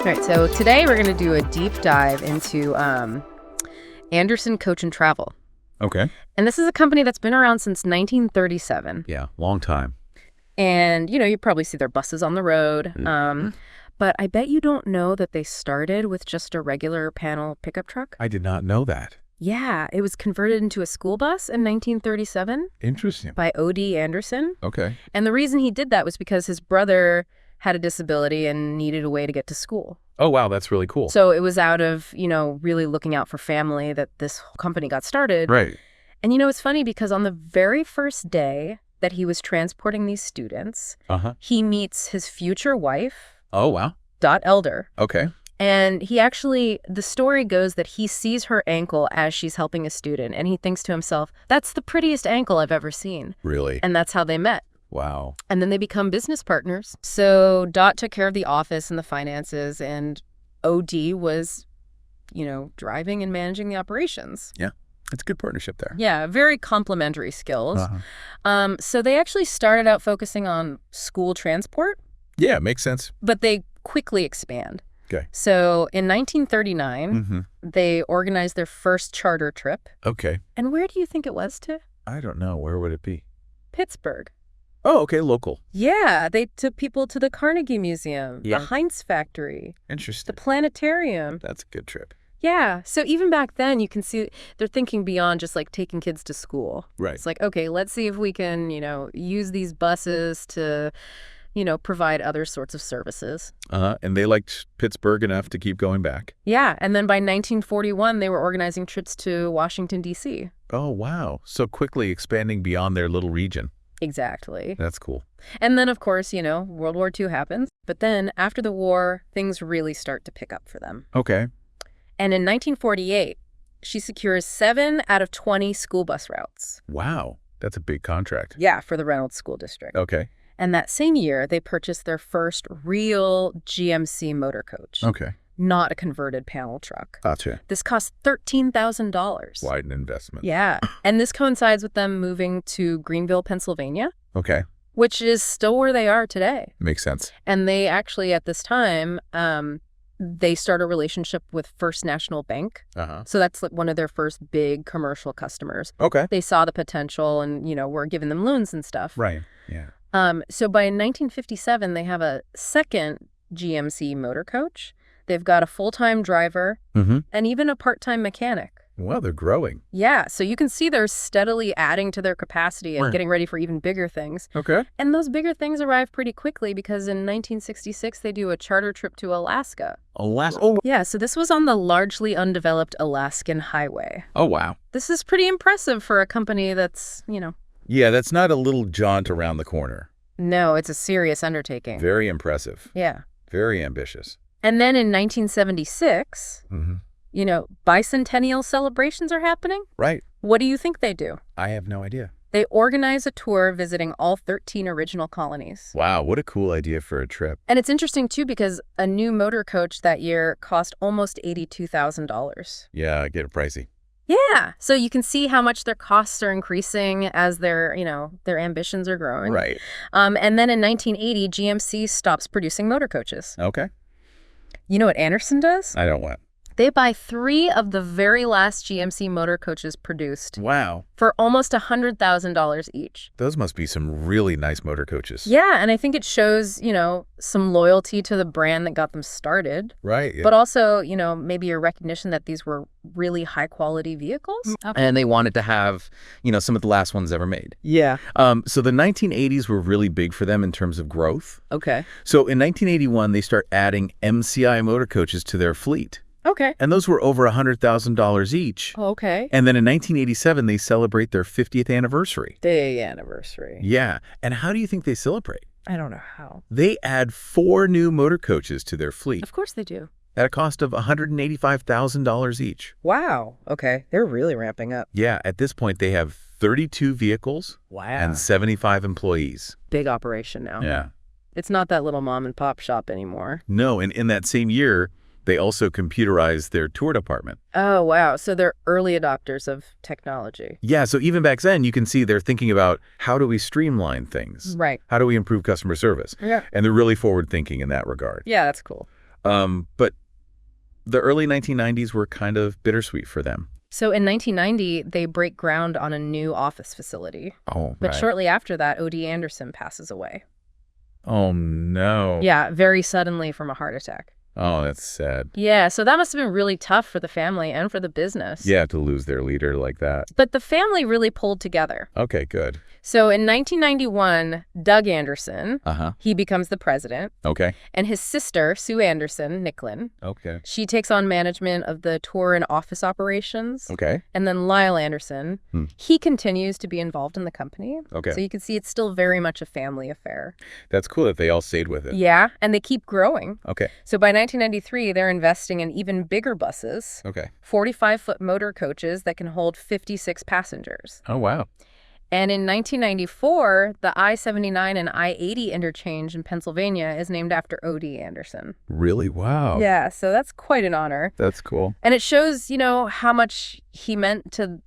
All right, so today we're going to do a deep dive into Andersen Coach and Travel. Okay. And this is a company that's been around since 1937. Yeah, long time. And, you probably see their buses on the road. But I bet you don't know that they started with just a regular panel pickup truck. I did not know that. Yeah, it was converted into a school bus in 1937 Interesting. by O.D. Andersen. Okay. And the reason he did that was because his brother had a disability and needed a way to get to school. Oh, wow, that's really cool. So it was out of, really looking out for family that this whole company got started. Right. And, it's funny because on the very first day that he was transporting these students, he meets his future wife, Oh, wow. Dot Elder. Okay. And the story goes that he sees her ankle as she's helping a student, and he thinks to himself, that's the prettiest ankle I've ever seen. Really? And that's how they met. Wow. And then they become business partners. So Dot took care of the office and the finances, and O.D. was, driving and managing the operations. Yeah. It's a good partnership there. Yeah, very complementary skills. So they actually started out focusing on school transport. Yeah, makes sense. But they quickly expand. Okay. So in 1939, they organized their first charter trip. Okay. And where do you think it was to? I don't know. Where would it be? Pittsburgh. Oh, okay, local. Yeah, they took people to the Carnegie Museum, the Heinz factory, Interesting. the planetarium. That's a good trip. Yeah, so even back then, you can see they're thinking beyond just like taking kids to school. Right. It's like, okay, let's see if we can, use these buses to, provide other sorts of services. And they liked Pittsburgh enough to keep going back. Yeah, and then by 1941, they were organizing trips to Washington, D.C. Oh, wow. So quickly expanding beyond their little region. Exactly. That's cool. And then, of course, World War II happens. But then after the war, things really start to pick up for them. Okay. And in 1948, she secures 7 out of 20 school bus routes. Wow. That's a big contract. Yeah, for the Reynolds School District. Okay. And that same year, they purchased their first real GMC motor coach. Okay. Not a converted panel truck. Gotcha. This cost $13,000. Quite an investment. Yeah. And this coincides with them moving to Greenville, Pennsylvania. Okay. Which is still where they are today. Makes sense. And they actually, at this time, they start a relationship with First National Bank. So that's like one of their first big commercial customers. Okay. They saw the potential and, were giving them loans and stuff. Right. Yeah. So by 1957, they have a second GMC motor coach. They've got a full-time driver and even a part-time mechanic. Well, they're growing. Yeah, so you can see they're steadily adding to their capacity and getting ready for even bigger things. Okay. And those bigger things arrive pretty quickly because in 1966, they do a charter trip to Alaska. Alaska? Oh. Yeah, so this was on the largely undeveloped Alaskan highway. Oh, wow. This is pretty impressive for a company that's, Yeah, that's not a little jaunt around the corner. No, it's a serious undertaking. Very impressive. Yeah. Very ambitious. And then in 1976, bicentennial celebrations are happening. Right. What do you think they do? I have no idea. They organize a tour visiting all 13 original colonies. Wow, what a cool idea for a trip. And it's interesting, too, because a new motor coach that year cost almost $82,000. Yeah, get it pricey. Yeah. So you can see how much their costs are increasing as their ambitions are growing. Right. And then in 1980, GMC stops producing motor coaches. Okay. You know what Andersen does? I don't want. They buy 3 of the very last GMC motor coaches produced. Wow. For almost $100,000 each. Those must be some really nice motor coaches. Yeah, and I think it shows, some loyalty to the brand that got them started. Right. Yeah. But also, maybe a recognition that these were really high-quality vehicles. And they wanted to have, some of the last ones ever made. Yeah. So the 1980s were really big for them in terms of growth. Okay. So in 1981, they start adding MCI motor coaches to their fleet. Okay. And those were over $100,000 each. Oh, okay. And then in 1987, they celebrate their 50th anniversary. Day anniversary. Yeah. And how do you think they celebrate? I don't know how. They add 4 new motor coaches to their fleet Of course they do. at a cost of $185,000 each. Wow. Okay. They're really ramping up. Yeah. At this point, they have 32 vehicles and 75 employees. Big operation now. Yeah. It's not that little mom and pop shop anymore. No. And in that same year, they also computerized their tour department. Oh, wow. So they're early adopters of technology. Yeah, so even back then, you can see they're thinking about how do we streamline things? Right. How do we improve customer service? Yeah. And they're really forward thinking in that regard. Yeah, that's cool. But the early 1990s were kind of bittersweet for them. So in 1990, they break ground on a new office facility. Oh, But right. shortly after that, O.D. Anderson passes away. Oh, no. Yeah, very suddenly from a heart attack. Oh, that's sad. Yeah, so that must have been really tough for the family and for the business. Yeah, to lose their leader like that. But the family really pulled together. Okay, good. So in 1991, Doug Anderson, Uh-huh. he becomes the president, Okay. and his sister, Sue Anderson, Nicklin, Okay. she takes on management of the tour and office operations. Okay. And then Lyle Anderson, he continues to be involved in the company. Okay. So you can see it's still very much a family affair. That's cool that they all stayed with it. Yeah, and they keep growing. Okay. So by 1993, they're investing in even bigger buses, Okay. 45-foot motor coaches that can hold 56 passengers. Oh, wow. And in 1994, the I-79 and I-80 interchange in Pennsylvania is named after O.D. Anderson. Really? Wow. Yeah, so that's quite an honor. That's cool. And it shows, how much he meant to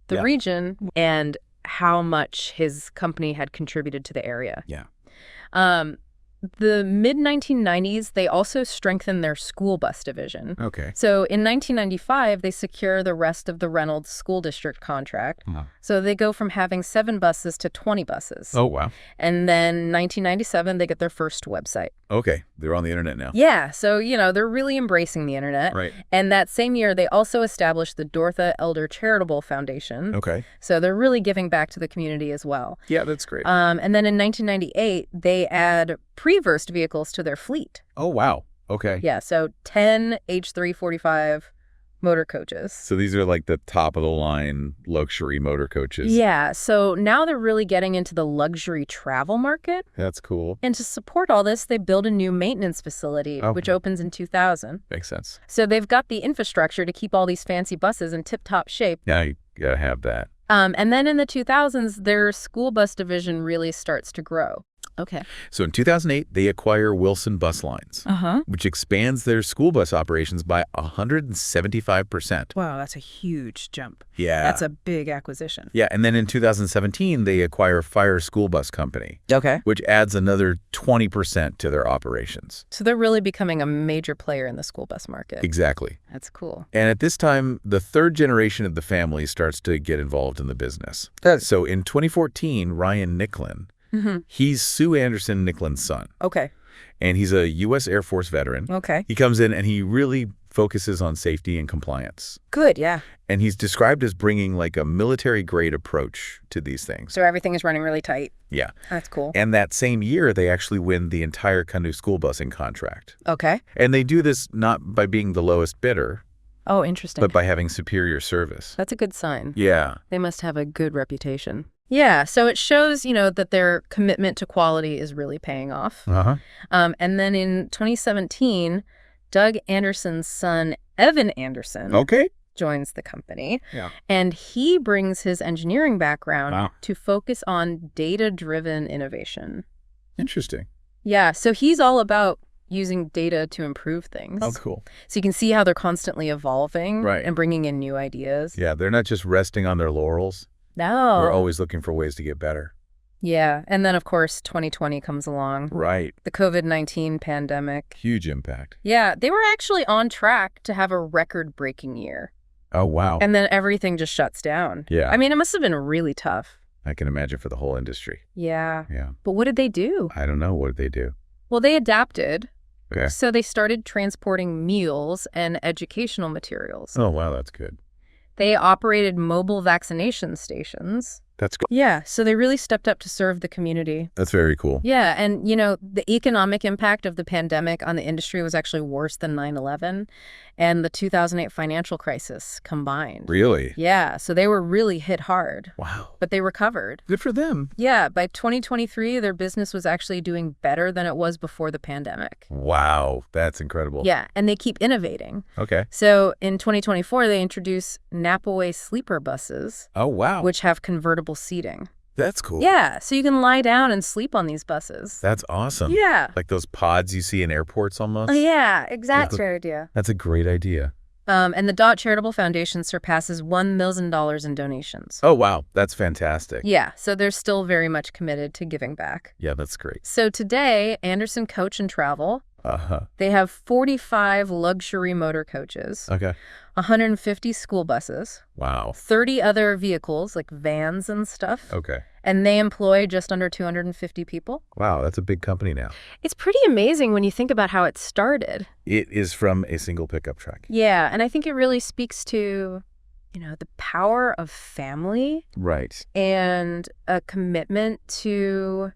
the Yeah. region and how much his company had contributed to the area. Yeah. The mid-1990s, they also strengthened their school bus division. Okay. So in 1995, they secure the rest of the Reynolds School District contract. Wow. So they go from having 7 buses to 20 buses. Oh, wow. And then 1997, they get their first website. Okay. They're on the internet now. Yeah, so, they're really embracing the internet. Right. And that same year, they also established the Dorotha Elder Charitable Foundation. Okay. So they're really giving back to the community as well. Yeah, that's great. And then in 1998, they add pre-versed vehicles to their fleet. Oh, wow. Okay. Yeah, so 10 H345 motor coaches. So these are like the top of the line luxury motor coaches. Yeah, so now they're really getting into the luxury travel market. That's cool. And to support all this, they build a new maintenance facility, Oh. which opens in 2000. Makes sense. So they've got the infrastructure to keep all these fancy buses in tip-top shape. Yeah, you gotta have that. And then in the 2000s, their school bus division really starts to grow. Okay. So in 2008, they acquire Wilson Bus Lines, Uh-huh. which expands their school bus operations by 175%. Wow, that's a huge jump. Yeah. That's a big acquisition. Yeah, and then in 2017, they acquire Fire School Bus Company, Okay. which adds another 20% to their operations. So they're really becoming a major player in the school bus market. Exactly. That's cool. And at this time, the third generation of the family starts to get involved in the business. So in 2014, Ryan Nicklin, he's Sue Anderson Nicklin's son, Okay. and he's a U.S. Air Force veteran. Okay. He comes in and he really focuses on safety and compliance. Good, yeah. And he's described as bringing like a military-grade approach to these things. So everything is running really tight. Yeah. That's cool. And that same year, they actually win the entire Canoe school busing contract. Okay. And they do this not by being the lowest bidder, Oh, interesting. but by having superior service. That's a good sign. Yeah. They must have a good reputation. Yeah, so it shows, that their commitment to quality is really paying off. Uh-huh. And then in 2017, Doug Anderson's son, Evan Anderson, Okay. joins the company. Yeah. And he brings his engineering background Wow. to focus on data-driven innovation. Interesting. Yeah, so he's all about using data to improve things. Oh, cool. So you can see how they're constantly evolving Right. and bringing in new ideas. Yeah, they're not just resting on their laurels. No. They're always looking for ways to get better. Yeah, and then, of course, 2020 comes along. Right. The COVID-19 pandemic. Huge impact. Yeah, they were actually on track to have a record-breaking year. Oh, wow. And then everything just shuts down. Yeah. I mean, it must have been really tough. I can imagine for the whole industry. Yeah. Yeah. But what did they do? I don't know. What did they do? Well, they adapted. Okay. So they started transporting meals and educational materials. Oh, wow. That's good. They operated mobile vaccination stations. That's good. Yeah, so they really stepped up to serve the community. That's very cool. Yeah, and, the economic impact of the pandemic on the industry was actually worse than 9/11 and the 2008 financial crisis combined. Really? Yeah, so they were really hit hard, Wow. but they recovered. Good for them. Yeah, by 2023, their business was actually doing better than it was before the pandemic. Wow. That's incredible. Yeah, and they keep innovating. Okay. So in 2024, they introduce Napaway sleeper buses, Oh, wow. which have convertible seating. That's cool. Yeah, so you can lie down and sleep on these buses. That's awesome. Yeah. Like those pods you see in airports almost. Oh, yeah, exactly. That's a great idea. That's a great idea. And the Dot Charitable Foundation surpasses $1 million in donations. Oh, wow. That's fantastic. Yeah, so they're still very much committed to giving back. Yeah, that's great. So today, Anderson Coach and Travel They have 45 luxury motor coaches, Okay. 150 school buses, Wow. 30 other vehicles like vans and stuff. Okay. And they employ just under 250 people. Wow, that's a big company now. It's pretty amazing when you think about how it started. It is from a single pickup truck. Yeah, and I think it really speaks to, the power of family Right. and a commitment to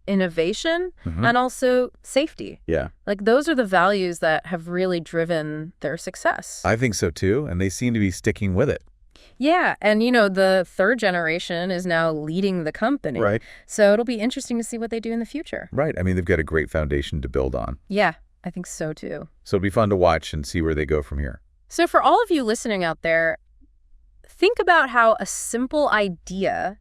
innovation Mhm. and also safety. Yeah. Like, those are the values that have really driven their success. I think so too, and they seem to be sticking with it. Yeah, and the third generation is now leading the company. Right. So it'll be interesting to see what they do in the future. Right. I mean, they've got a great foundation to build on. Yeah, I think so too. So it'll be fun to watch and see where they go from here. So for all of you listening out there, think about how a simple idea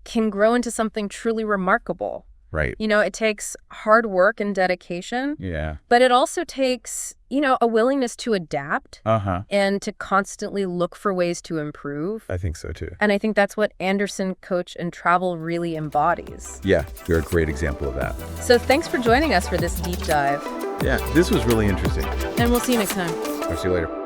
can grow into something truly remarkable. Right. It takes hard work and dedication, Yeah. but it also takes, a willingness to adapt and to constantly look for ways to improve. I think so too. And I think that's what Anderson Coach and Travel really embodies. Yeah, you're a great example of that. So thanks for joining us for this deep dive, Yeah, this was really interesting. and we'll see you next time. I'll see you later.